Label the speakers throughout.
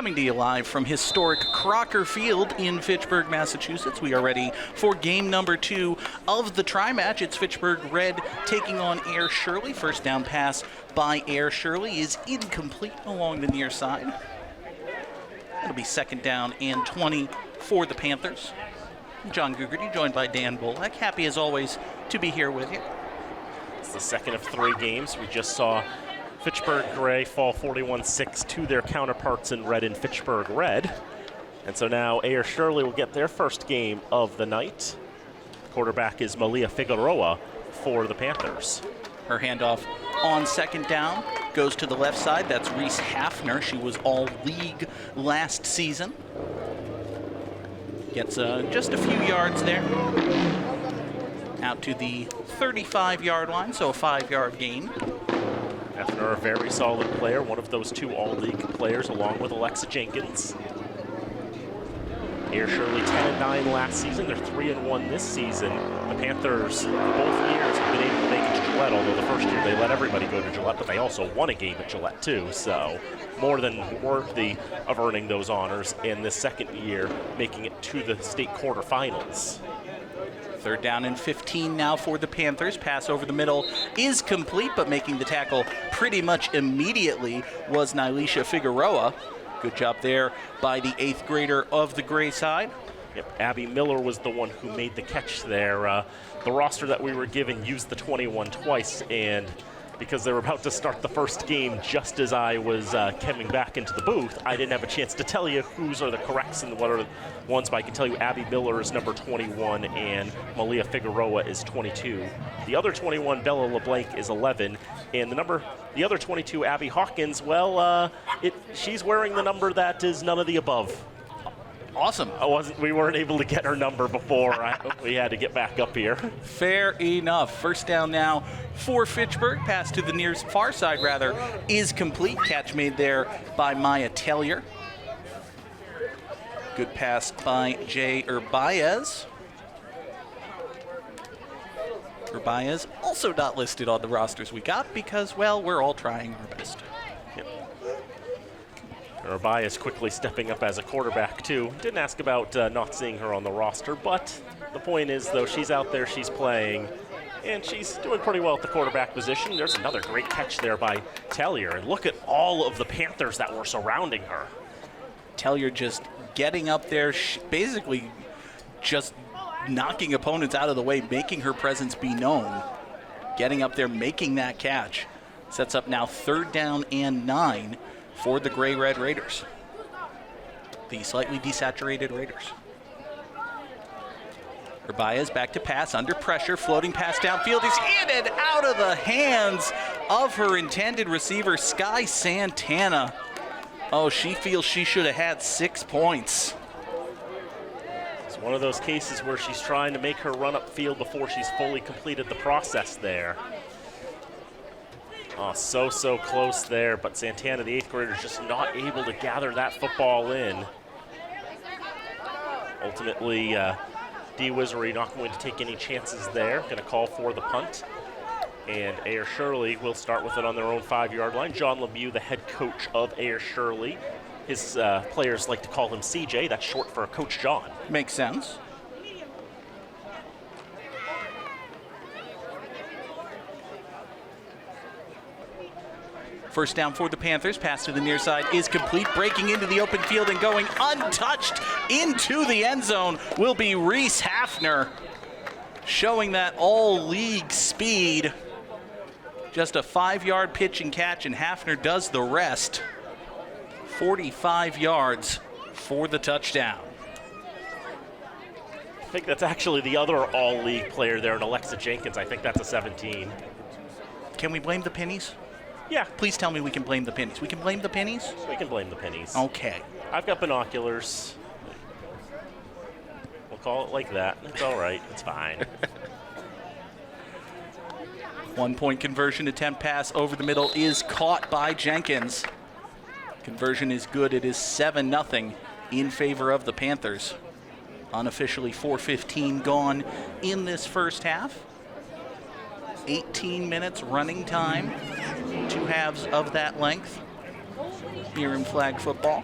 Speaker 1: Coming to you live from historic Crocker Field in Fitchburg, Massachusetts. We are ready for game number 2 of the tri-match. It's Fitchburg Red taking on Ayer-Shirley. First down pass by Ayer-Shirley is incomplete along the near side. It'll be second down and 20 for the Panthers. John Gugerty joined by Dan Bolak. Happy as always to be here with you.
Speaker 2: It's the second of 3 games. We just saw Fitchburg Gray fall 41-6 to their counterparts in red in Fitchburg Red. And so now Ayer-Shirley will get their first game of the night. Quarterback is Malia Figueroa for the Panthers.
Speaker 1: Her handoff on second down goes to the left side. That's Reese Hafner. She was all league last season. Gets just a few yards there. Out to the 35-yard line, so a 5-yard gain.
Speaker 2: Hafner, a very solid player, one of those 2 all-league players along with Alexa Jenkins. Ayer-Shirley 10-9 last season. They're 3-1 this season. The Panthers, both years, have been able to make it to Gillette, although the first year they let everybody go to Gillette, but they also won a game at Gillette too, so more than worthy of earning those honors in this second year, making it to the state quarterfinals.
Speaker 1: Third down and 15 now for the Panthers. Pass over the middle is complete, but making the tackle pretty much immediately was Nylisha Figueroa. Good job there by the 8th grader of the gray side.
Speaker 2: Yep, Abby Miller was the one who made the catch there. The roster that we were given used the 21 twice, and because they were about to start the first game just as I was coming back into the booth, I didn't have a chance to tell you whose are the corrects and what are the ones, but I can tell you Abby Miller is number 21 and Malia Figueroa is 22. The other 21, Bella LeBlanc, is 11, and the other 22, Abby Hawkins, well, she's wearing the number that is none of the above.
Speaker 1: Awesome.
Speaker 2: We weren't able to get her number before. We had to get back up here.
Speaker 1: Fair enough. First down now for Fitchburg. Pass to the far side, is complete. Catch made there by Maya Tellier. Good pass by Jay Urbaez. Urbaez also not listed on the rosters we got because, well, we're all trying our best.
Speaker 2: Urbaez quickly stepping up as a quarterback, too. Didn't ask about not seeing her on the roster, but the point is, though, she's out there, she's playing, and she's doing pretty well at the quarterback position. There's another great catch there by Tellier, and look at all of the Panthers that were surrounding her.
Speaker 1: Tellier just getting up there, basically just knocking opponents out of the way, making her presence be known. Getting up there, making that catch. Sets up now third down and 9 for the Gray-Red Raiders. The slightly desaturated Raiders. Urbaez back to pass, under pressure, floating pass downfield. He's in and out of the hands of her intended receiver, Sky Santana. Oh, she feels she should have had 6 points.
Speaker 2: It's one of those cases where she's trying to make her run upfield before she's fully completed the process there. Oh, so close there, but Santana, the 8th grader, is just not able to gather that football in. Ultimately, Dee Wisery not going to take any chances there. Going to call for the punt. And Ayer-Shirley will start with it on their own 5-yard line. John Lemieux, the head coach of Ayer-Shirley. His players like to call him CJ. That's short for Coach John.
Speaker 1: Makes sense. First down for the Panthers. Pass to the near side is complete. Breaking into the open field and going untouched into the end zone will be Reese Hafner, showing that all-league speed. Just a 5-yard pitch and catch, and Hafner does the rest. 45 yards for the touchdown.
Speaker 2: I think that's actually the other all-league player there, in Alexa Jenkins. I think that's a 17.
Speaker 1: Can we blame the pennies?
Speaker 2: Yeah.
Speaker 1: Please tell me we can blame the pennies. We can blame the pennies?
Speaker 2: We can blame the pennies.
Speaker 1: Okay.
Speaker 2: I've got binoculars. We'll call it like that. It's all right. It's fine.
Speaker 1: 1-point conversion attempt pass over the middle is caught by Jenkins. Conversion is good. It is 7-0 in favor of the Panthers. Unofficially 4:15 gone in this first half. 18 minutes running time. 2 halves of that length here in flag football.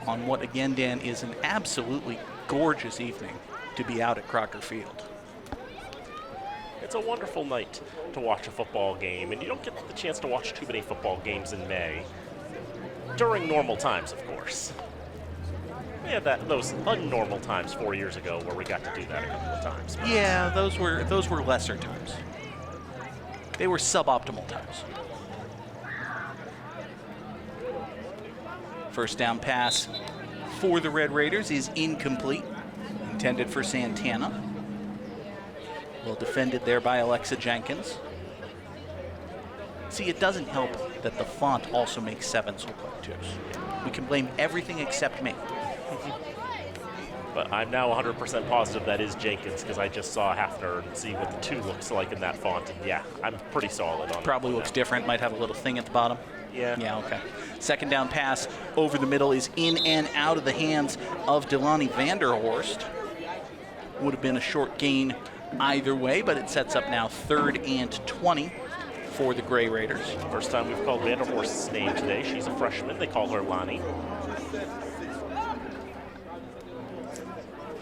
Speaker 1: on what, again, Dan, is an absolutely gorgeous evening to be out at Crocker Field.
Speaker 2: It's a wonderful night to watch a football game, and you don't get the chance to watch too many football games in May. During normal times, of course. We had those unnormal times 4 years ago where we got to do that a couple of times.
Speaker 1: Yeah, those were lesser times. They were suboptimal times. First down pass for the Red Raiders is incomplete, intended for Santana. Well defended there by Alexa Jenkins. See, it doesn't help that the font also makes 7s look like 2s. We can blame everything except me.
Speaker 2: But I'm now 100% positive that is Jenkins because I just saw Hafner and see what the 2 looks like in that font. And yeah, I'm pretty solid on it.
Speaker 1: Probably looks different, might have a little thing at the bottom.
Speaker 2: Yeah.
Speaker 1: Yeah, okay. Second down pass over the middle is in and out of the hands of Delani Vanderhorst. Would have been a short gain either way, but it sets up now 3rd and 20 for the Gray Raiders.
Speaker 2: First time we've called Vanderhorst's name today. She's a freshman. They call her Lonnie.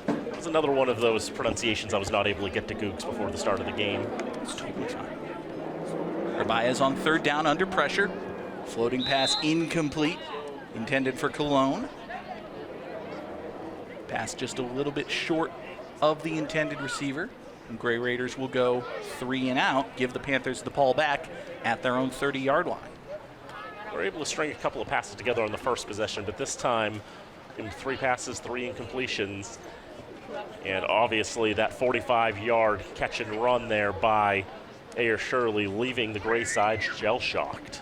Speaker 2: It was another one of those pronunciations I was not able to get to Googs before the start of the game.
Speaker 1: It's totally fine. Rabaez on 3rd down under pressure. Floating pass incomplete, intended for Cologne. Pass just a little bit short of the intended receiver. And Gray Raiders will go 3 and out, give the Panthers the ball back at their own 30-yard line.
Speaker 2: We're able to string a couple of passes together on the first possession, but this time in 3 passes, 3 incompletions. And obviously that 45-yard catch and run there by Ayer-Shirley, leaving the Gray side shell-shocked.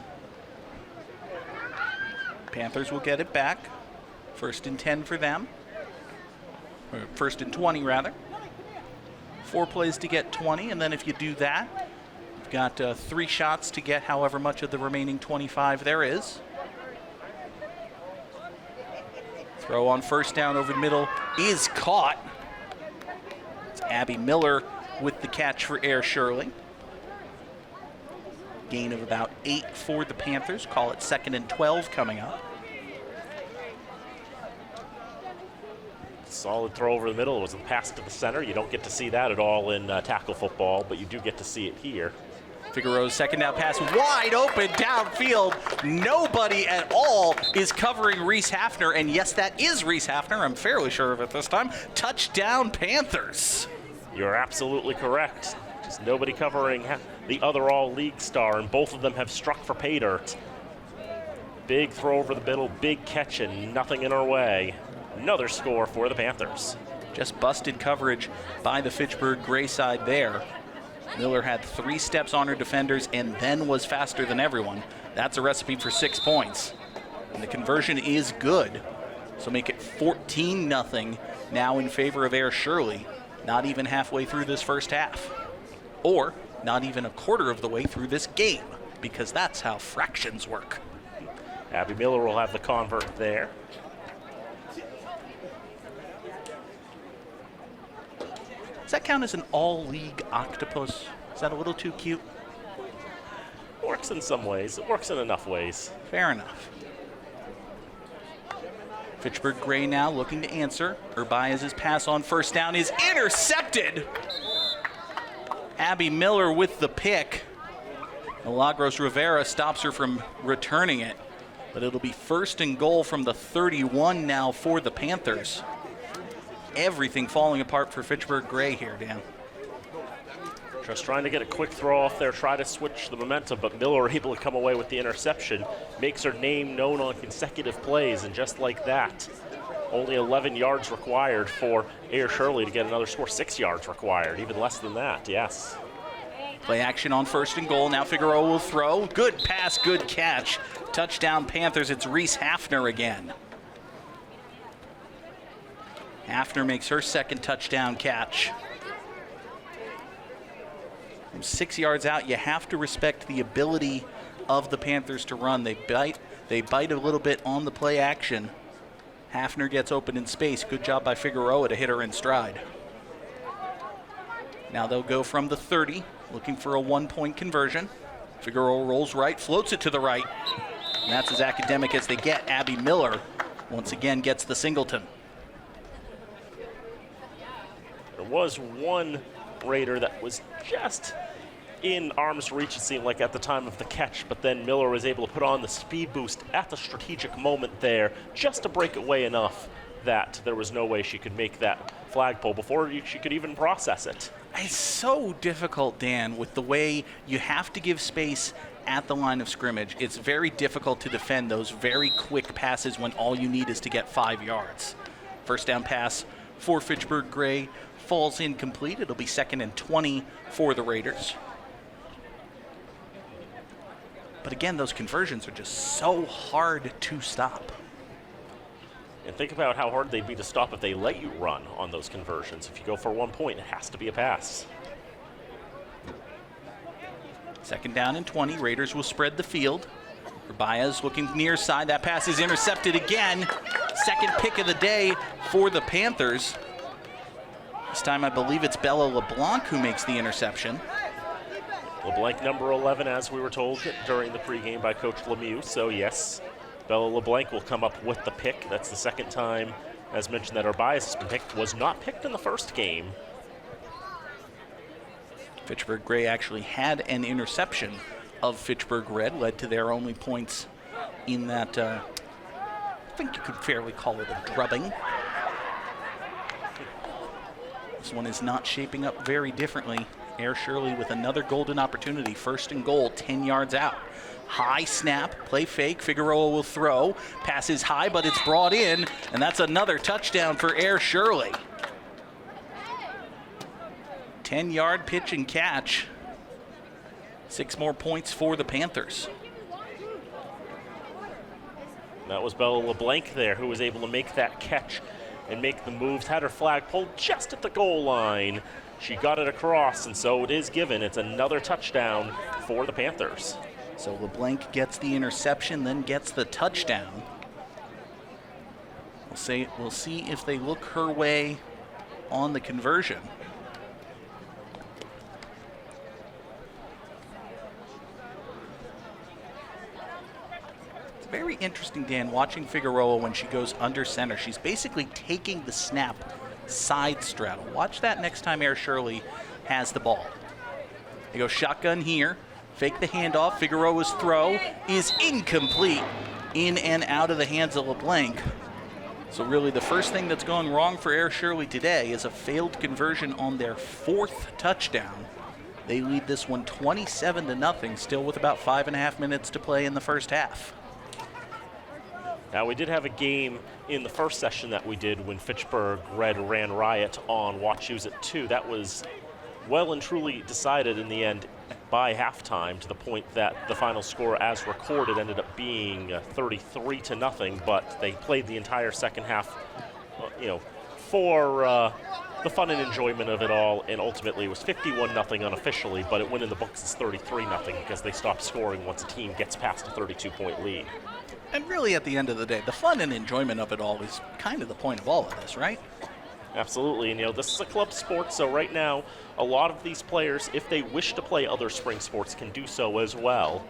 Speaker 1: Panthers will get it back. 1st and 10 for them. Or 1st and 20, rather. 4 plays to get 20, and then if you do that, you've got 3 shots to get however much of the remaining 25 there is. Throw on 1st down over the middle is caught. It's Abby Miller with the catch for Ayer-Shirley. Gain of about 8 for the Panthers. Call it 2nd and 12 coming up.
Speaker 2: Solid throw over the middle. It was a pass to the center. You don't get to see that at all in tackle football, but you do get to see it here.
Speaker 1: Figueroa's 2nd down pass wide open downfield. Nobody at all is covering Reese Hafner, and yes, that is Reese Hafner. I'm fairly sure of it this time. Touchdown Panthers.
Speaker 2: You're absolutely correct. Just nobody covering the other all-league star, and both of them have struck for pay dirt. Big throw over the middle, big catch, and nothing in our way. Another score for the Panthers.
Speaker 1: Just busted coverage by the Fitchburg Gray side there. Miller had 3 steps on her defenders and then was faster than everyone. That's a recipe for 6 points. And the conversion is good. So make it 14-0 now in favor of Ayer-Shirley. Not even halfway through this first half. Or not even a quarter of the way through this game, because that's how fractions work.
Speaker 2: Abby Miller will have the convert there.
Speaker 1: Does that count as an all-league octopus? Is that a little too cute?
Speaker 2: Works in some ways. It works in enough ways.
Speaker 1: Fair enough. Fitchburg Gray now looking to answer. Urbaez's pass on 1st down is intercepted. Abby Miller with the pick. Milagros Rivera stops her from returning it. But it'll be 1st and goal from the 31 now for the Panthers. Everything falling apart for Fitchburg Gray here, Dan.
Speaker 2: Just trying to get a quick throw off there, try to switch the momentum, but Miller able to come away with the interception. Makes her name known on consecutive plays, and just like that, only 11 yards required for Ayer-Shirley to get another score. 6 yards required, even less than that, yes.
Speaker 1: Play action on 1st and goal. Now Figueroa will throw. Good pass, good catch. Touchdown Panthers. It's Reese Hafner again. Hafner makes her 2nd touchdown catch. From 6 yards out, you have to respect the ability of the Panthers to run. They bite a little bit on the play action. Hafner gets open in space. Good job by Figueroa to hit her in stride. Now they'll go from the 30, looking for a 1-point conversion. Figueroa rolls right, floats it to the right. And that's as academic as they get. Abby Miller once again gets the singleton.
Speaker 2: There was one Raider that was just in arm's reach, it seemed like, at the time of the catch, but then Miller was able to put on the speed boost at the strategic moment there just to break away enough that there was no way she could make that flagpole before she could even process it.
Speaker 1: It's so difficult, Dan, with the way you have to give space at the line of scrimmage. It's very difficult to defend those very quick passes when all you need is to get 5 yards. First down pass for Fitchburg Gray falls incomplete. It'll be 2nd and 20 for the Raiders. But again, those conversions are just so hard to stop.
Speaker 2: And think about how hard they'd be to stop if they let you run on those conversions. If you go for 1 point, it has to be a pass.
Speaker 1: 2nd down and 20. Raiders will spread the field. Baez looking near side. That pass is intercepted again. Second pick of the day for the Panthers. This time I believe it's Bella LeBlanc who makes the interception.
Speaker 2: LeBlanc number 11, as we were told during the pregame by Coach Lemieux. So yes, Bella LeBlanc will come up with the pick. That's the second time, as mentioned, that Arbias has been picked. Was not picked in the first game.
Speaker 1: Fitchburg Gray actually had an interception of Fitchburg Red, led to their only points in that, I think you could fairly call it a drubbing. This one is not shaping up very differently. Ayer-Shirley with another golden opportunity. 1st and goal, 10 yards out. High snap, play fake. Figueroa will throw. Pass is high, but it's brought in, and that's another touchdown for Ayer-Shirley. 10-yard pitch and catch. 6 more points for the Panthers.
Speaker 2: That was Bella LeBlanc there who was able to make that catch and make the moves. Had her flag pulled just at the goal line. She got it across, and so it is given. It's another touchdown for the Panthers.
Speaker 1: So LeBlanc gets the interception, then gets the touchdown. We'll see if they look her way on the conversion. It's very interesting, Dan, watching Figueroa when she goes under center. She's basically taking the snap side straddle. Watch that next time Ayer-Shirley has the ball. They go shotgun here. Fake the handoff. Figueroa's throw is incomplete. In and out of the hands of LeBlanc. So really the first thing that's gone wrong for Ayer-Shirley today is a failed conversion on their 4th touchdown. They lead this one 27-0, still with about 5.5 minutes to play in the first half.
Speaker 2: Now, we did have a game in the first session that we did when Fitchburg Red ran riot on Wachusett 2. That was well and truly decided in the end by halftime, to the point that the final score as recorded ended up being 33-0, but they played the entire second half, for the fun and enjoyment of it all, and ultimately it was 51-0 unofficially, but it went in the books as 33-0 because they stopped scoring once a team gets past a 32-point lead.
Speaker 1: And really, at the end of the day, the fun and enjoyment of it all is kind of the point of all of this, right?
Speaker 2: Absolutely, and this is a club sport, so right now, a lot of these players, if they wish to play other spring sports, can do so as well.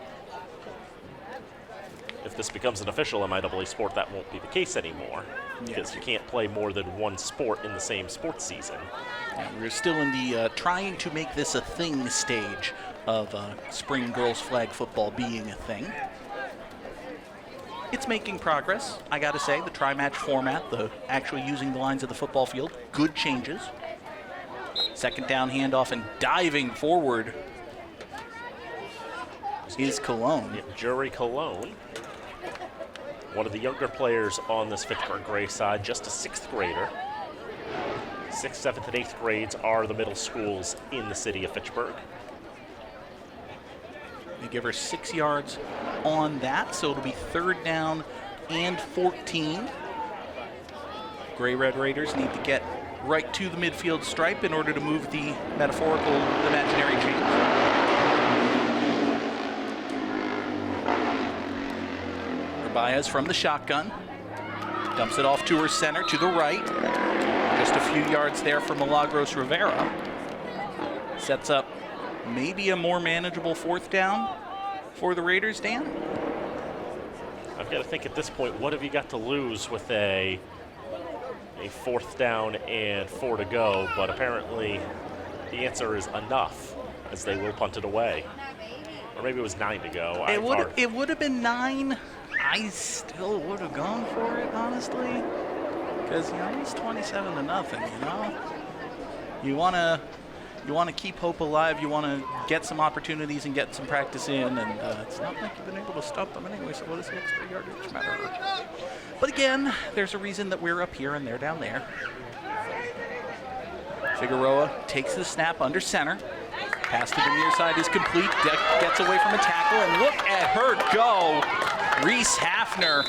Speaker 2: If this becomes an official MIAA sport, that won't be the case anymore, because you can't play more than one sport in the same sports season.
Speaker 1: Yeah, we're still in the trying to make this a thing stage of spring girls flag football being a thing. It's making progress, I gotta say. The tri-match format, the actually using the lines of the football field, good changes. 2nd down handoff and diving forward is Cologne.
Speaker 2: Yeah, Jury Cologne, one of the younger players on this Fitchburg Gray side, just a 6th grader. 6th, 7th, and 8th grades are the middle schools in the city of Fitchburg.
Speaker 1: They give her 6 yards on that, so it'll be 3rd down and 14. Gray-Red Raiders need to get right to the midfield stripe in order to move the metaphorical imaginary chains. Baez from the shotgun. Dumps it off to her center, to the right. Just a few yards there for Milagros Rivera. Sets up maybe a more manageable 4th down for the Raiders, Dan?
Speaker 2: I I've got to think at this point, what have you got to lose with a 4th down and 4 to go? But apparently the answer is enough, as they will punt it away. Or maybe it was 9 to go.
Speaker 1: It would have been 9. I still would have gone for it, honestly. Because, it's 27 to nothing, You want to keep hope alive. You want to get some opportunities and get some practice in. And it's not like you've been able to stop them anyway, so what does the extra yardage matter? But again, there's a reason that we're up here and they're down there. Figueroa takes the snap under center. Pass to the near side is complete. Gets away from a tackle, and look at her go. Reese Hafner,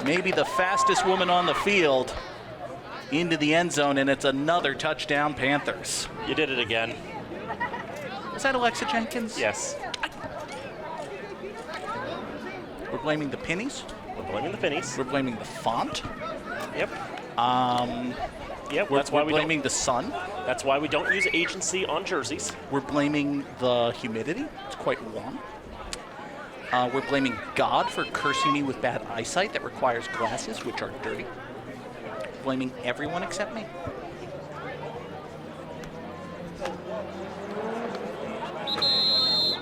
Speaker 1: maybe the fastest woman on the field, into the end zone, and it's another touchdown, Panthers.
Speaker 2: You did it again.
Speaker 1: Was that Alexa Jenkins?
Speaker 2: Yes.
Speaker 1: We're blaming the pennies.
Speaker 2: We're blaming the pennies.
Speaker 1: We're blaming the font.
Speaker 2: Yep. Yep.
Speaker 1: That's why we're blaming the sun.
Speaker 2: That's why we don't use agency on jerseys.
Speaker 1: We're blaming the humidity. It's quite warm. We're blaming God for cursing me with bad eyesight that requires glasses, which are dirty. Blaming everyone except me.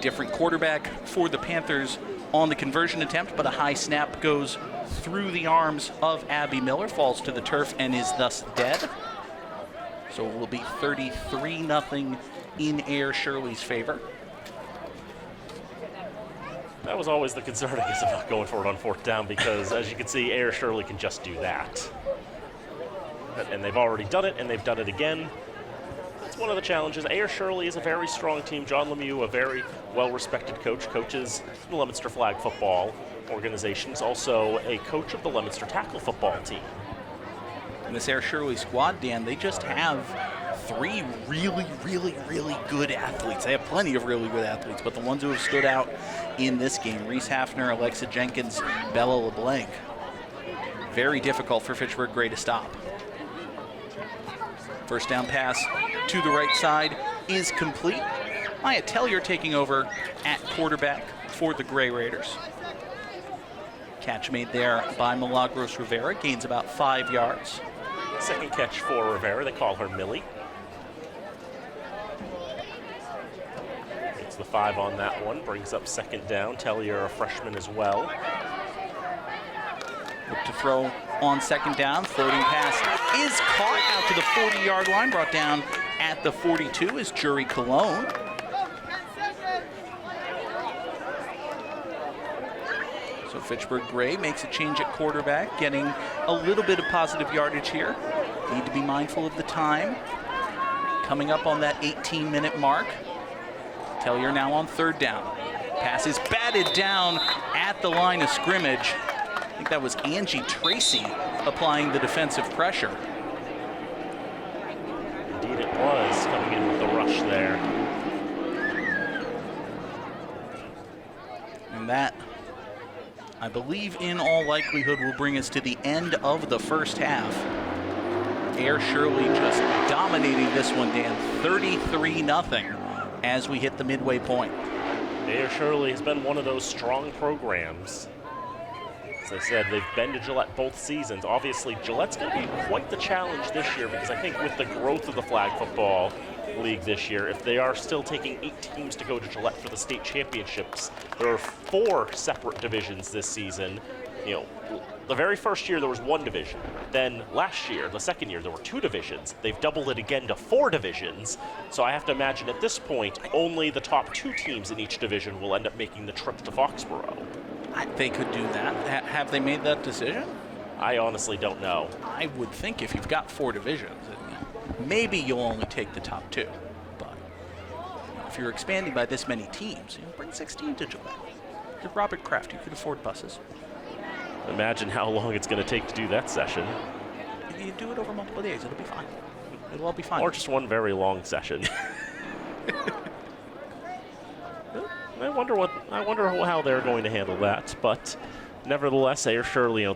Speaker 1: Different quarterback for the Panthers on the conversion attempt, but a high snap goes through the arms of Abby Miller, falls to the turf, and is thus dead. So it will be 33-0 in Ayer-Shirley's favor.
Speaker 2: That was always the concern, I guess, about going for it on 4th down, because as you can see, Ayer-Shirley can just do that. And they've already done it, and they've done it again. That's one of the challenges. Ayer-Shirley is a very strong team. John Lemieux, a very well-respected coach, coaches the Leominster Flag Football organization. He's also a coach of the Leominster Tackle Football team.
Speaker 1: And this Ayer-Shirley squad, Dan, they just have 3 really, really, really good athletes. They have plenty of really good athletes, but the ones who have stood out in this game, Reese Hafner, Alexa Jenkins, Bella LeBlanc. Very difficult for Fitchburg Gray to stop. First down pass to the right side is complete. Maya Tellier taking over at quarterback for the Gray Raiders. Catch made there by Milagros Rivera, gains about 5 yards.
Speaker 2: Second catch for Rivera, they call her Millie. It's the 5 on that one, brings up 2nd down. Tellier, a freshman as well.
Speaker 1: Look to throw on 2nd down. Floating pass is caught out to the 40-yard line, brought down at the 42 is Jury Cologne. So Fitchburg Gray makes a change at quarterback, getting a little bit of positive yardage here. Need to be mindful of the time. Coming up on that 18-minute mark. Tellier now on 3rd down. Pass is batted down at the line of scrimmage. I think that was Angie Tracy applying the defensive pressure.
Speaker 2: Indeed it was, coming in with the rush there.
Speaker 1: And that, I believe, in all likelihood, will bring us to the end of the first half. Ayer-Shirley just dominating this one, Dan, 33-0 as we hit the midway point.
Speaker 2: Ayer-Shirley has been one of those strong programs. As I said, they've been to Gillette both seasons. Obviously, Gillette's going to be quite the challenge this year, because I think with the growth of the Flag Football League this year, if they are still taking 8 teams to go to Gillette for the state championships, there are 4 separate divisions this season. You know, the very first year there was 1 division. Then last year, the second year, there were 2 divisions. They've doubled it again to 4 divisions. So I have to imagine at this point, only the top 2 teams in each division will end up making the trip to Foxborough.
Speaker 1: They could do that. Have they made that decision?
Speaker 2: I honestly don't know.
Speaker 1: I would think if you've got 4 divisions, maybe you'll only take the top 2. But if you're expanding by this many teams, bring 16 to Gillette. You're Robert Kraft. You could afford buses.
Speaker 2: Imagine how long it's going to take to do that session.
Speaker 1: You do it over multiple days. It'll be fine. It'll all be fine.
Speaker 2: Or just one very long session. I wonder how they're going to handle that, but nevertheless, Ayer-Shirley,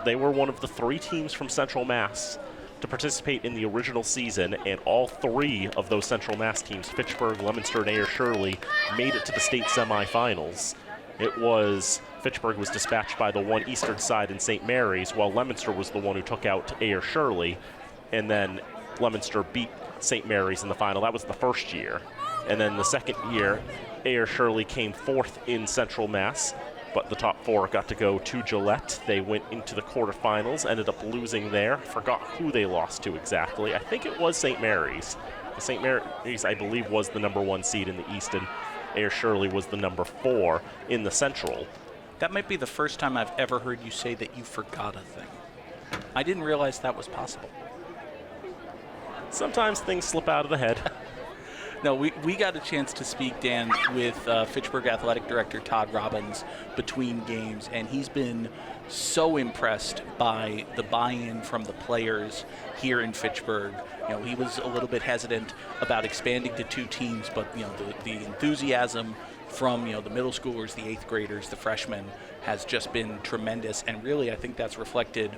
Speaker 2: they were one of the 3 teams from Central Mass to participate in the original season, and all 3 of those Central Mass teams, Fitchburg, Leominster, and Ayer-Shirley, made it to the state semifinals. it was Fitchburg was dispatched by the one eastern side in St. Mary's, while Leominster was the one who took out Ayer-Shirley, and then Leominster beat St. Mary's in the final. That was the first year. And then the second year, Ayer-Shirley came fourth in Central Mass, but the top four got to go to Gillette. They went into the quarterfinals, ended up losing there. Forgot who they lost to exactly. I think it was St. Mary's. St. Mary's, I believe, was the number 1 seed in the East, and Ayer-Shirley was the number 4 in the Central.
Speaker 1: That might be the first time I've ever heard you say that you forgot a thing. I didn't realize that was possible.
Speaker 2: Sometimes things slip out of the head.
Speaker 1: No, we got a chance to speak, Dan, with Fitchburg Athletic Director Todd Robbins between games, and he's been so impressed by the buy-in from the players here in Fitchburg. You know, he was a little bit hesitant about expanding to 2 teams, but you know, the enthusiasm from the middle schoolers, the 8th graders, the freshmen has just been tremendous, and really I think that's reflected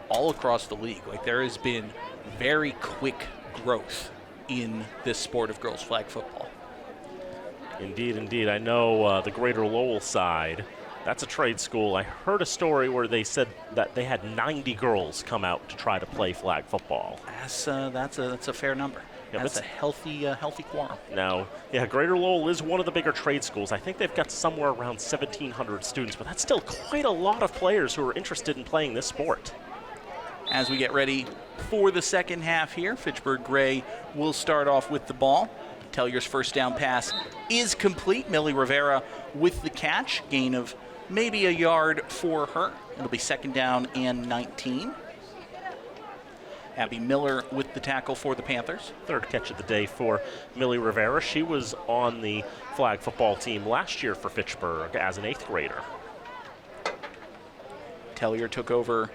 Speaker 1: all across the league. Like, there has been very quick growth in this sport of girls flag football.
Speaker 2: Indeed, indeed. I know the Greater Lowell side, that's a trade school. I heard a story where they said that they had 90 girls come out to try to play flag football.
Speaker 1: That's a fair number. Yeah, that's a healthy quorum.
Speaker 2: Now, yeah, Greater Lowell is one of the bigger trade schools. I think they've got somewhere around 1,700 students, but that's still quite a lot of players who are interested in playing this sport.
Speaker 1: As we get ready for the second half here, Fitchburg Gray will start off with the ball. Tellier's first down pass is complete. Millie Rivera with the catch, gain of maybe a yard for her. It'll be second down and 19. Abby Miller with the tackle for the Panthers.
Speaker 2: Third catch of the day for Millie Rivera. She was on the flag football team last year for Fitchburg as an 8th grader.
Speaker 1: Tellier took over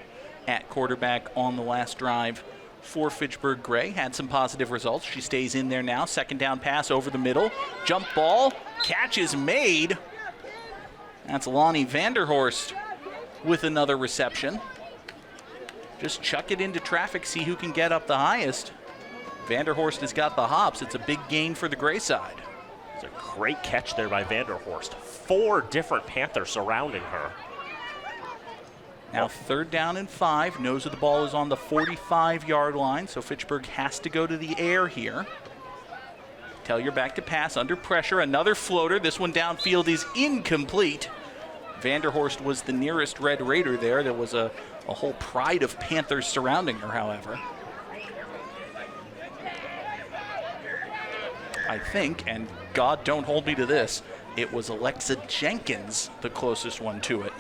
Speaker 1: at quarterback on the last drive for Fitchburg Gray. Had some positive results. She stays in there now. Second down pass over the middle. Jump ball. Catch is made. That's Lonnie Vanderhorst with another reception. Just chuck it into traffic, see who can get up the highest. Vanderhorst has got the hops. It's a big gain for the Gray side.
Speaker 2: It's a great catch there by Vanderhorst. 4 different Panthers surrounding her.
Speaker 1: Now third down and 5. Nose of the ball is on the 45-yard line, so Fitchburg has to go to the air here. Tellier back to pass, under pressure. Another floater. This one downfield is incomplete. Vanderhorst was the nearest Red Raider there. There was a whole pride of Panthers surrounding her, however. I think, and God don't hold me to this, it was Alexa Jenkins, the closest one to it,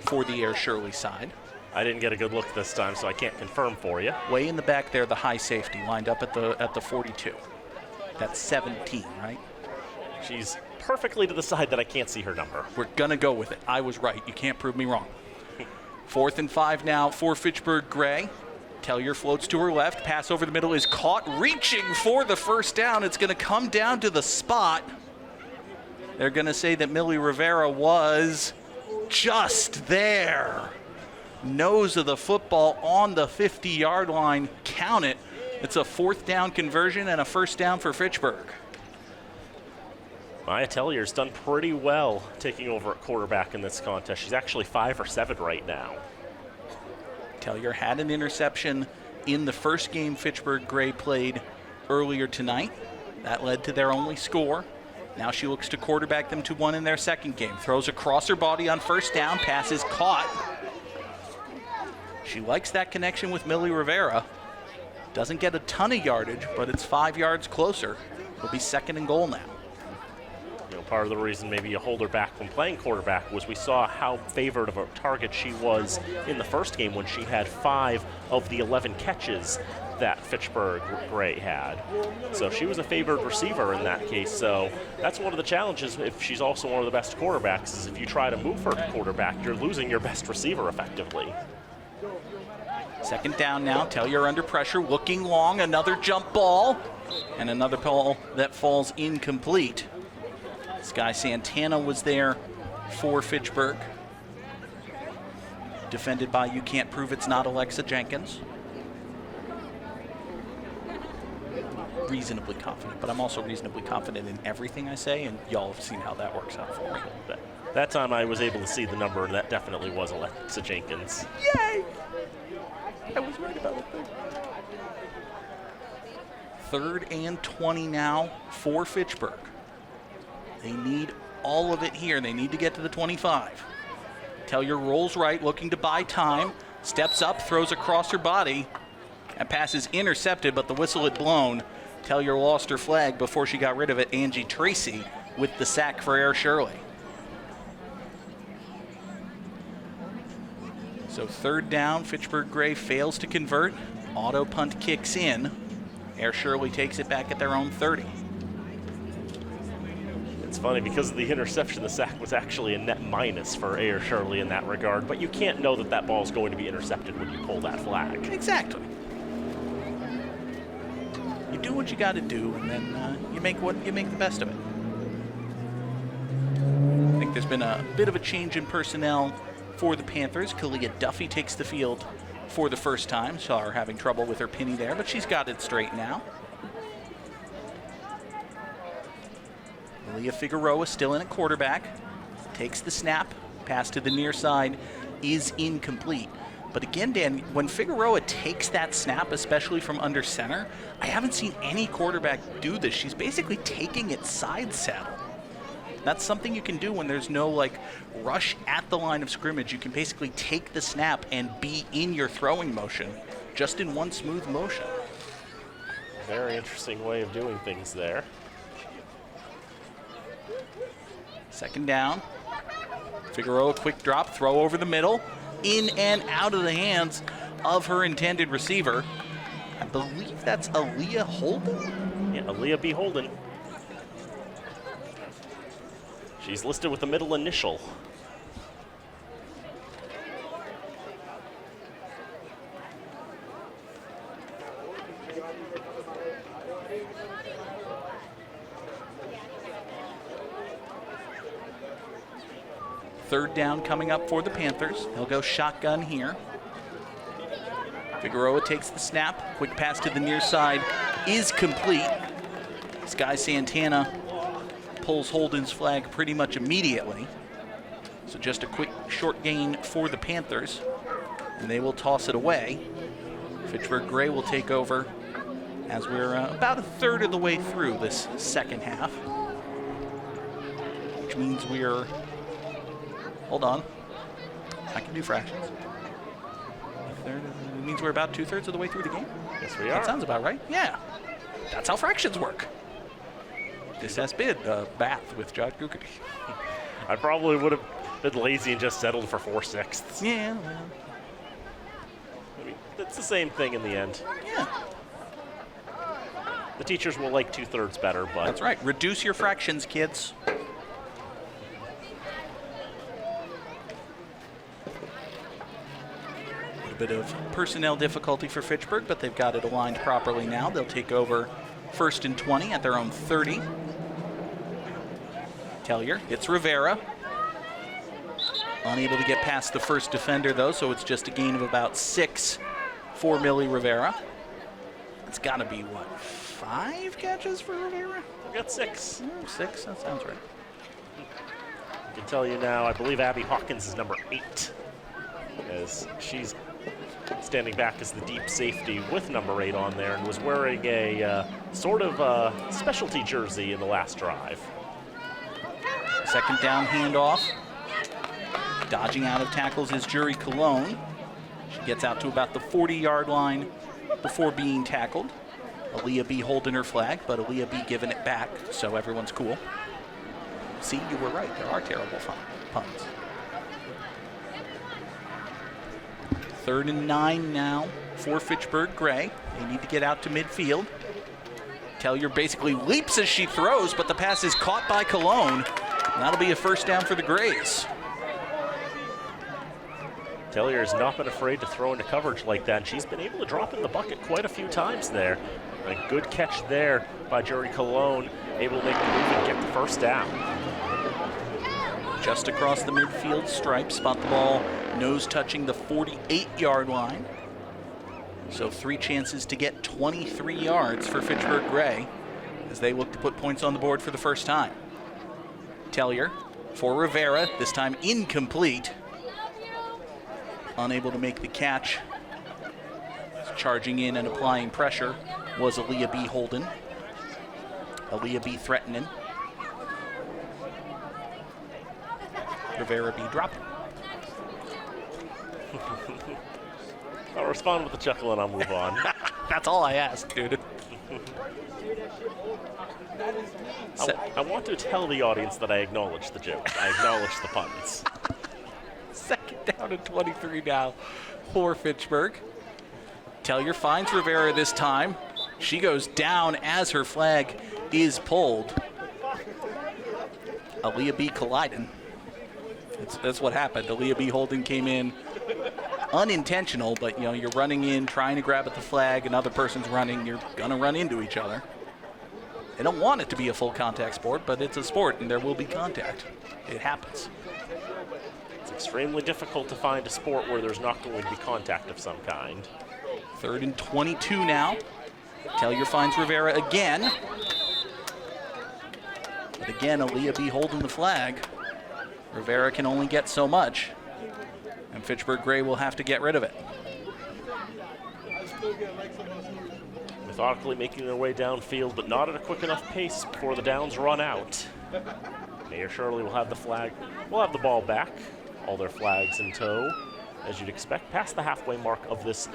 Speaker 1: for the Ayer-Shirley side.
Speaker 2: I didn't get a good look this time, so I can't confirm for you.
Speaker 1: Way in the back there, the high safety, lined up at the 42. That's 17, right?
Speaker 2: She's perfectly to the side that I can't see her number.
Speaker 1: We're going to go with it. I was right. You can't prove me wrong. 4th and 5 now for Fitchburg Gray. Tellier floats to her left. Pass over the middle is caught, reaching for the first down. It's going to come down to the spot. They're going to say that Millie Rivera was just there. Nose of the football on the 50-yard line. Count it. It's a 4th down conversion and a first down for Fitchburg.
Speaker 2: Maya Tellier's done pretty well taking over at quarterback in this contest. She's actually 5 for 7 right now.
Speaker 1: Tellier had an interception in the first game Fitchburg Gray played earlier tonight. That led to their only score. Now she looks to quarterback them to one in their second game. Throws across her body on first down. Pass is caught. She likes that connection with Millie Rivera. Doesn't get a ton of yardage, but it's 5 yards closer. It'll be second and goal now.
Speaker 2: You know, part of the reason maybe you hold her back when playing quarterback was we saw how favored of a target she was in the first game when she had 5 of the 11 catches that Fitchburg Gray had. So she was a favored receiver in that case. So that's one of the challenges if she's also one of the best quarterbacks is if you try to move her to quarterback, you're losing your best receiver effectively.
Speaker 1: Second down now. Tellier under pressure, looking long. Another jump ball. And another ball that falls incomplete. Sky Santana was there for Fitchburg. Defended by You Can't Prove It's Not Alexa Jenkins. Reasonably confident, but I'm also reasonably confident in everything I say, and y'all have seen how that works out for me. But
Speaker 2: That time I was able to see the number, and that definitely was Alexa Jenkins.
Speaker 1: Yay! I was worried about it. 3rd and 20 now for Fitchburg. They need all of it here. They need to get to the 25. Tellier rolls right, looking to buy time. Steps up, throws across her body. That pass is intercepted, but the whistle had blown. Tellier lost her flag before she got rid of it. Angie Tracy with the sack for Ayer-Shirley. So 3rd down, Fitchburg Gray fails to convert. Auto punt kicks in. Ayer-Shirley takes it back at their own 30.
Speaker 2: It's funny, because of the interception, the sack was actually a net minus for Ayer-Shirley in that regard, but you can't know that that ball is going to be intercepted when you pull that flag.
Speaker 1: Exactly. You do what you got to do, and then you make the best of it. I think there's been a bit of a change in personnel for the Panthers. Kalia Duffy takes the field for the first time. Saw her having trouble with her penny there, but she's got it straight now. Leah Figueroa still in at quarterback. Takes the snap. Pass to the near side is incomplete. But again, Dan, when Figueroa takes that snap, especially from under center, I haven't seen any quarterback do this. She's basically taking it side saddle. That's something you can do when there's no rush at the line of scrimmage. You can basically take the snap and be in your throwing motion, just in one smooth motion.
Speaker 2: Very interesting way of doing things there.
Speaker 1: 2nd down. Figueroa, quick drop, throw over the middle, in and out of the hands of her intended receiver. I believe that's Aaliyah Holden?
Speaker 2: Yeah, Aaliyah B. Holden. She's listed with the middle initial.
Speaker 1: Third down coming up for the Panthers. They'll go shotgun here. Figueroa takes the snap. Quick pass to the near side is complete. Sky Santana pulls Holden's flag pretty much immediately. So just a quick short gain for the Panthers, and they will toss it away. Fitchburg Gray will take over as we're about 1/3 of the way through this second half, which means we're, hold on, I can do fractions. It means we're about 2/3 of the way through the game.
Speaker 2: Yes, we are.
Speaker 1: That sounds about right. Yeah, that's how fractions work. This has been Bath with John Gugarty.
Speaker 2: I probably would have been lazy and just settled for 4/6.
Speaker 1: Yeah, well.
Speaker 2: I mean, it's the same thing in the end.
Speaker 1: Yeah.
Speaker 2: The teachers will like 2/3 better, but...
Speaker 1: That's right. Reduce your fractions, kids. A bit of personnel difficulty for Fitchburg, but they've got it aligned properly now. They'll take over 1st and 20 at their own 30. Tellier, it's Rivera. Unable to get past the first defender, though, so it's just a gain of about 6 for Millie Rivera. It's got to be, what, 5 catches for Rivera?
Speaker 2: We got 6.
Speaker 1: 6, that sounds right.
Speaker 2: I can tell you now, I believe Abby Hawkins is number 8, as she's standing back as the deep safety with number 8 on there, and was wearing a sort of specialty jersey in the last drive.
Speaker 1: 2nd down handoff. Dodging out of tackles is Jury Cologne. She gets out to about the 40-yard line before being tackled. Aaliyah B. holding her flag, but Aaliyah B. giving it back, so everyone's cool. See, you were right. There are terrible punts. 3rd and 9 now for Fitchburg Gray. They need to get out to midfield. Tellier basically leaps as she throws, but the pass is caught by Cologne. And that'll be a 1st down for the Grays.
Speaker 2: Tellier has not been afraid to throw into coverage like that, and she's been able to drop in the bucket quite a few times there. A good catch there by Jury Cologne, able to make the move and get the 1st down.
Speaker 1: Just across the midfield stripe, spot the ball, nose touching the 48-yard line. So 3 chances to get 23 yards for Fitchburg Gray as they look to put points on the board for the first time. Tellier for Rivera, this time incomplete. Unable to make the catch. Charging in and applying pressure was Aaliyah B. Holden. Aaliyah B. threatening. Rivera B. dropping.
Speaker 2: I'll respond with a chuckle and I'll move on.
Speaker 1: That's all I ask, dude.
Speaker 2: I want to tell the audience that I acknowledge the joke. I acknowledge the puns.
Speaker 1: Second down and 23 now for Fitchburg. Tellyer finds Rivera this time. She goes down as her flag is pulled. Aaliyah B. colliding. That's what happened. Aaliyah B. Holden came in unintentional, but you're running in, trying to grab at the flag, another person's running, you're gonna run into each other. They don't want it to be a full contact sport, but it's a sport and there will be contact. It happens.
Speaker 2: It's extremely difficult to find a sport where there's not going to be contact of some kind.
Speaker 1: 3rd and 22 now. Tellyer finds Rivera again. But again, Aaliyah B. holding the flag. Rivera can only get so much. And Fitchburg Gray will have to get rid of it.
Speaker 2: Methodically making their way downfield, but not at a quick enough pace before the downs run out. Ayer-Shirley will have the flag. We'll have the ball back. All their flags in tow, as you'd expect, past the halfway mark of this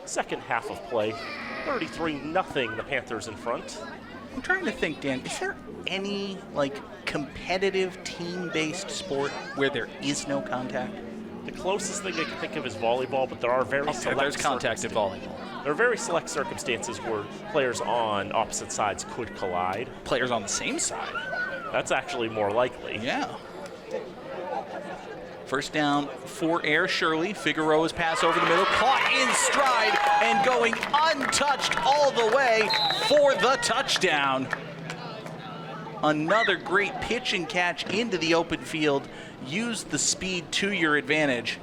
Speaker 2: second half of play. 33-0, the Panthers in front.
Speaker 1: I'm trying to think, Dan, is there any competitive team-based sport where there is no contact?
Speaker 2: The closest thing I can think of is volleyball, but there are very select
Speaker 1: there's contact in volleyball.
Speaker 2: There are very select circumstances where players on opposite sides could collide.
Speaker 1: Players on the same side?
Speaker 2: That's actually more likely.
Speaker 1: Yeah. First down for Ayer-Shirley. Figueroa's pass over the middle, caught in stride and going untouched all the way for the touchdown. Another great pitch and catch into the open field. Use the speed to your advantage.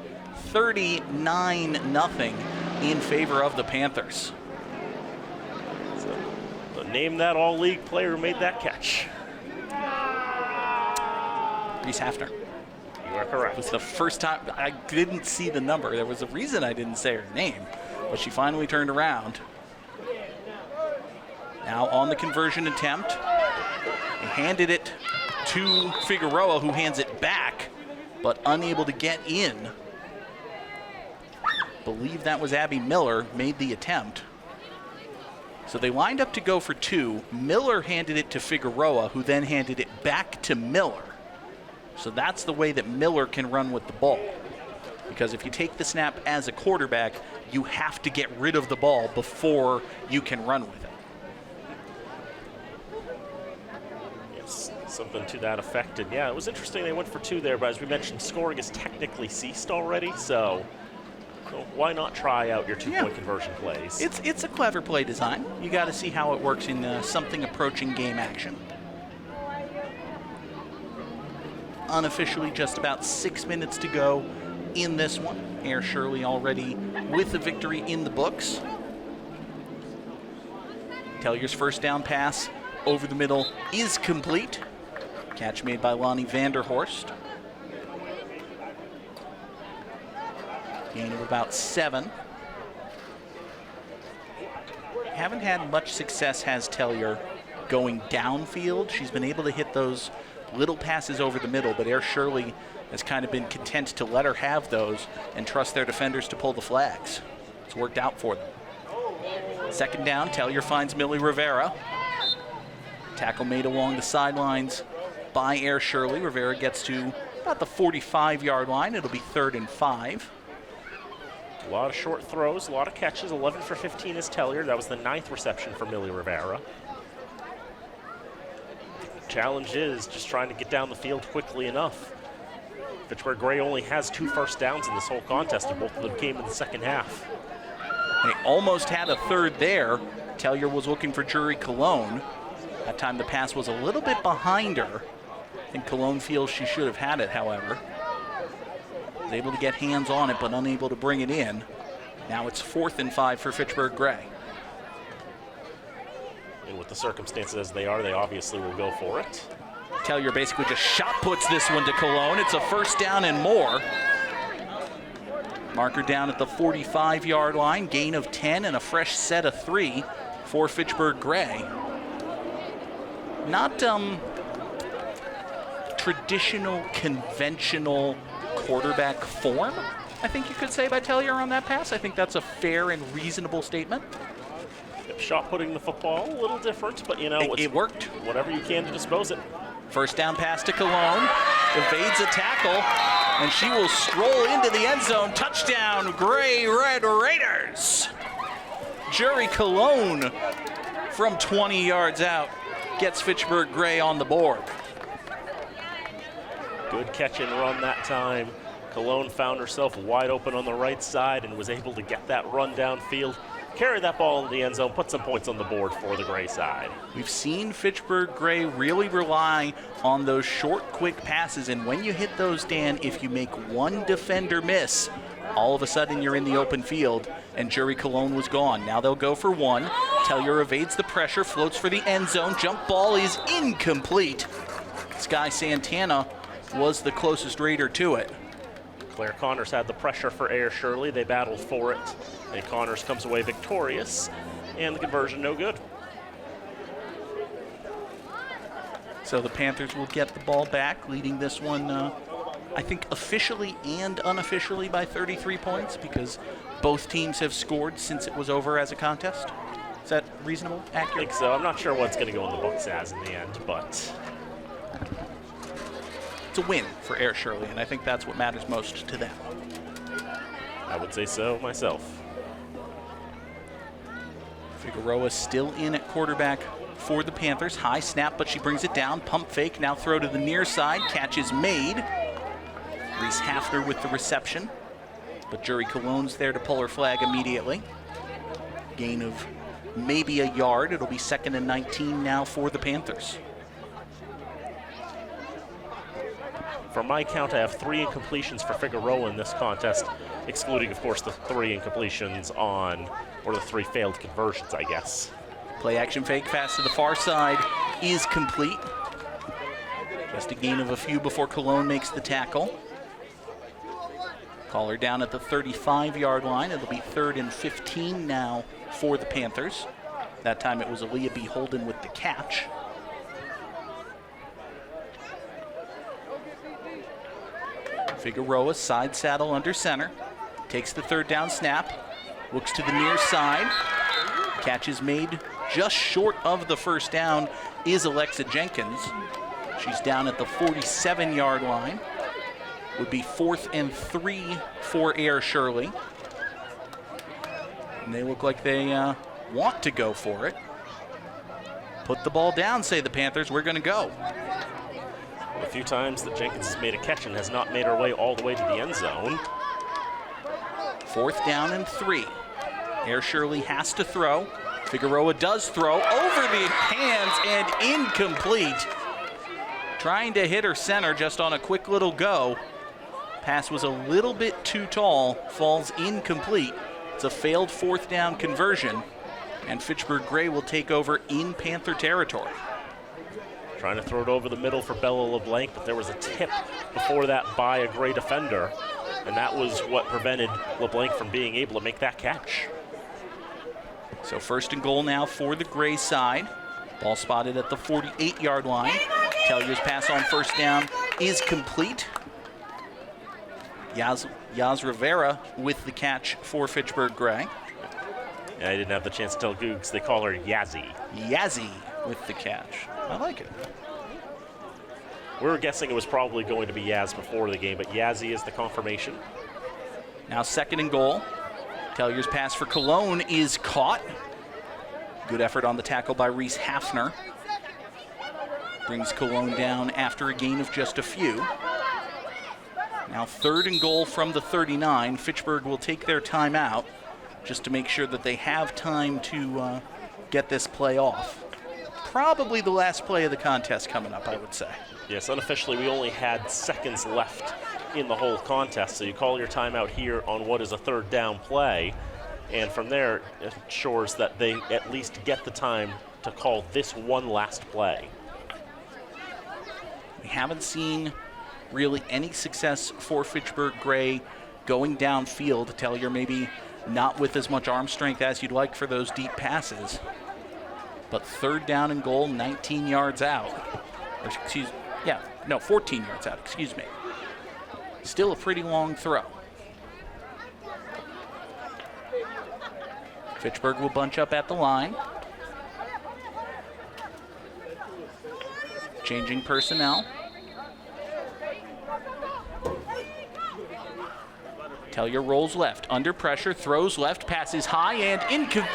Speaker 1: 39-0 in favor of the Panthers.
Speaker 2: So name that all-league player who made that catch.
Speaker 1: Reese Hafner.
Speaker 2: You are correct.
Speaker 1: It was the first time I didn't see the number. There was a reason I didn't say her name, but she finally turned around. Now on the conversion attempt, he handed it to Figueroa, who hands it back, but unable to get in. Believe that was Abby Miller, made the attempt. So they lined up to go for 2. Miller handed it to Figueroa, who then handed it back to Miller. So that's the way that Miller can run with the ball. Because if you take the snap as a quarterback, you have to get rid of the ball before you can run with it.
Speaker 2: Yes, something to that effect. And yeah, it was interesting they went for 2 there, but as we mentioned, scoring has technically ceased already, so why not try out your 2-point conversion plays?
Speaker 1: It's a clever play design. You got to see how it works in something approaching game action. Unofficially, just about 6 minutes to go in this one. Ayer-Shirley already with the victory in the books. Tellyer's first down pass over the middle is complete. Catch made by Lonnie Vanderhorst. Gain of about 7. Haven't had much success, has Tellyer, going downfield. She's been able to hit those little passes over the middle, but Ayer-Shirley has kind of been content to let her have those and trust their defenders to pull the flags. It's worked out for them. Second down, Tellyer finds Millie Rivera. Tackle made along the sidelines by Ayer-Shirley. Rivera gets to about the 45-yard line. It'll be 3rd and 5.
Speaker 2: A lot of short throws, a lot of catches. 11 for 15 is Tellyer. That was the 9th reception for Millie Rivera. Challenge is just trying to get down the field quickly enough. Fitchburg Gray only has 2 first downs in this whole contest, and both of them came in the second half.
Speaker 1: They almost had a 3rd there. Tellyer was looking for Jury Cologne. That time the pass was a little bit behind her. I think Cologne feels she should have had it, however. Was able to get hands on it, but unable to bring it in. Now it's 4th and 5 for Fitchburg Gray.
Speaker 2: And with the circumstances as they are, they obviously will go for it.
Speaker 1: Taylor basically just shot puts this one to Cologne. It's a first down and more. Marker down at the 45-yard line. Gain of 10 and a fresh set of 3 for Fitchburg Gray. Not traditional, conventional quarterback form, I think you could say, by Tellier on that pass. I think that's a fair and reasonable statement.
Speaker 2: Shot putting the football, a little different, but
Speaker 1: it worked.
Speaker 2: Whatever you can to dispose it.
Speaker 1: First down pass to Cologne, evades a tackle, and she will stroll into the end zone. Touchdown, Gray Red Raiders. Jury Cologne from 20 yards out gets Fitchburg Gray on the board.
Speaker 2: Good catch and run that time. Cologne found herself wide open on the right side and was able to get that run downfield, carry that ball into the end zone, put some points on the board for the Gray side.
Speaker 1: We've seen Fitchburg Gray really rely on those short, quick passes, and when you hit those, Dan, if you make one defender miss, all of a sudden you're in the open field, and Jury Cologne was gone. Now they'll go for one. Tellier evades the pressure, floats for the end zone. Jump ball is incomplete. Sky Santana was the closest Raider to it.
Speaker 2: Claire Connors had the pressure for Ayer-Shirley. They battled for it, and Connors comes away victorious, and the conversion no good.
Speaker 1: So the Panthers will get the ball back, leading this one, I think, officially and unofficially by 33 points, because both teams have scored since it was over as a contest. Is that reasonable, accurate?
Speaker 2: I think so. I'm not sure what's going to go in the books as in the end, but
Speaker 1: it's a win for Ayer-Shirley, and I think that's what matters most to them.
Speaker 2: I would say so myself.
Speaker 1: Figueroa still in at quarterback for the Panthers. High snap, but she brings it down. Pump fake, now throw to the near side. Catch is made. Reese Hafner with the reception, but Jury Cologne's there to pull her flag immediately. Gain of maybe a yard. It'll be 2nd and 19 now for the Panthers.
Speaker 2: For my count, I have 3 incompletions for Figueroa in this contest, excluding, of course, the 3 incompletions on, or the 3 failed conversions, I guess.
Speaker 1: Play action fake pass to the far side is complete. Just a gain of a few before Cologne makes the tackle. Call her down at the 35-yard line. It'll be 3rd and 15 now for the Panthers. That time it was Aaliyah B. Holden with the catch. Figueroa, side saddle under center. Takes the 3rd down snap. Looks to the near side. Catch is made just short of the first down is Alexa Jenkins. She's down at the 47-yard line. Would be 4th and 3 for Ayer-Shirley. And they look like they want to go for it. Put the ball down, say the Panthers. We're going to go.
Speaker 2: A few times that Jenkins has made a catch and has not made her way all the way to the end zone.
Speaker 1: 4th down and 3. Ayer-Shirley has to throw. Figueroa does throw over the hands and incomplete. Trying to hit her center just on a quick little go. Pass was a little bit too tall, falls incomplete. It's a failed 4th down conversion, and Fitchburg Gray will take over in Panther territory.
Speaker 2: Trying to throw it over the middle for Bella LeBlanc, but there was a tip before that by a Gray defender, and that was what prevented LeBlanc from being able to make that catch.
Speaker 1: So 1st and goal now for the Gray side. Ball spotted at the 48-yard line. Tellier's pass on 1st down is complete. Yaz Rivera with the catch for Fitchburg Gray.
Speaker 2: And I didn't have the chance to tell Googs, they call her Yazzie.
Speaker 1: Yazzie with the catch. I like it.
Speaker 2: We were guessing it was probably going to be Yaz before the game, but Yazzie is the confirmation.
Speaker 1: Now 2nd and goal. Tellier's pass for Cologne is caught. Good effort on the tackle by Reese Hafner. Brings Cologne down after a gain of just a few. Now 3rd and goal from the 39. Fitchburg will take their timeout just to make sure that they have time to get this play off. Probably the last play of the contest coming up, I would say.
Speaker 2: Yes, unofficially we only had seconds left in the whole contest, so you call your timeout here on what is a 3rd down play, and from there it ensures that they at least get the time to call this one last play.
Speaker 1: We haven't seen really any success for Fitchburg Gray going downfield. Tellier maybe not with as much arm strength as you'd like for those deep passes. But 3rd down and goal, 19 yards out. 14 yards out, excuse me. Still a pretty long throw. Fitchburg will bunch up at the line. Changing personnel. Tellier rolls left, under pressure, throws left, passes high and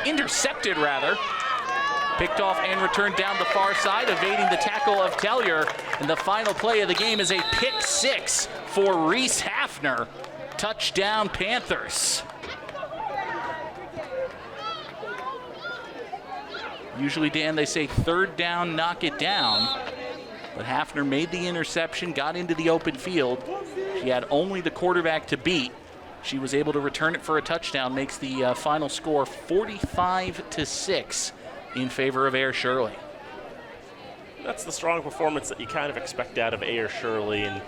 Speaker 1: intercepted rather. Picked off and returned down the far side, evading the tackle of Tellier. And the final play of the game is a pick 6 for Reese Hafner. Touchdown Panthers. Usually, Dan, they say 3rd down, knock it down. But Hafner made the interception, got into the open field. She had only the quarterback to beat. She was able to return it for a touchdown, makes the final score 45-6 in favor of Ayer-Shirley.
Speaker 2: That's the strong performance that you kind of expect out of Ayer-Shirley, and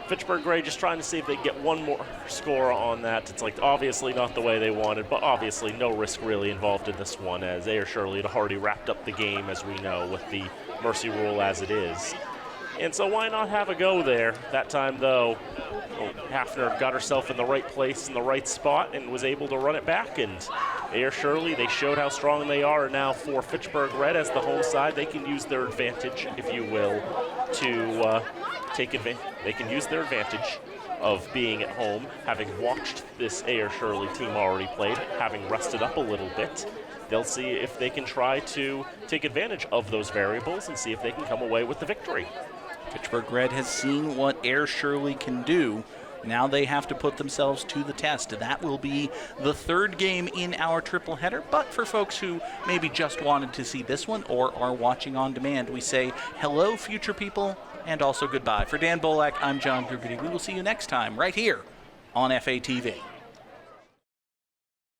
Speaker 2: Fitchburg Gray just trying to see if they get one more score on that. It's like obviously not the way they wanted, but obviously no risk really involved in this one, as Ayer-Shirley had already wrapped up the game, as we know, with the mercy rule as it is. And so why not have a go there? That time, though, Hafner got herself in the right place in the right spot and was able to run it back. And Ayer-Shirley, they showed how strong they are. Now for Fitchburg Red as the home side, they can use their advantage, if you will, to take advantage. They can use their advantage of being at home, having watched this Ayer-Shirley team already played, having rested up a little bit. They'll see if they can try to take advantage of those variables and see if they can come away with the victory.
Speaker 1: Fitchburg Red has seen what Ayer-Shirley can do. Now they have to put themselves to the test. That will be the 3rd game in our triple header. But for folks who maybe just wanted to see this one or are watching on demand, we say hello, future people, and also goodbye. For Dan Bolak, I'm John Grugity. We will see you next time right here on FATV.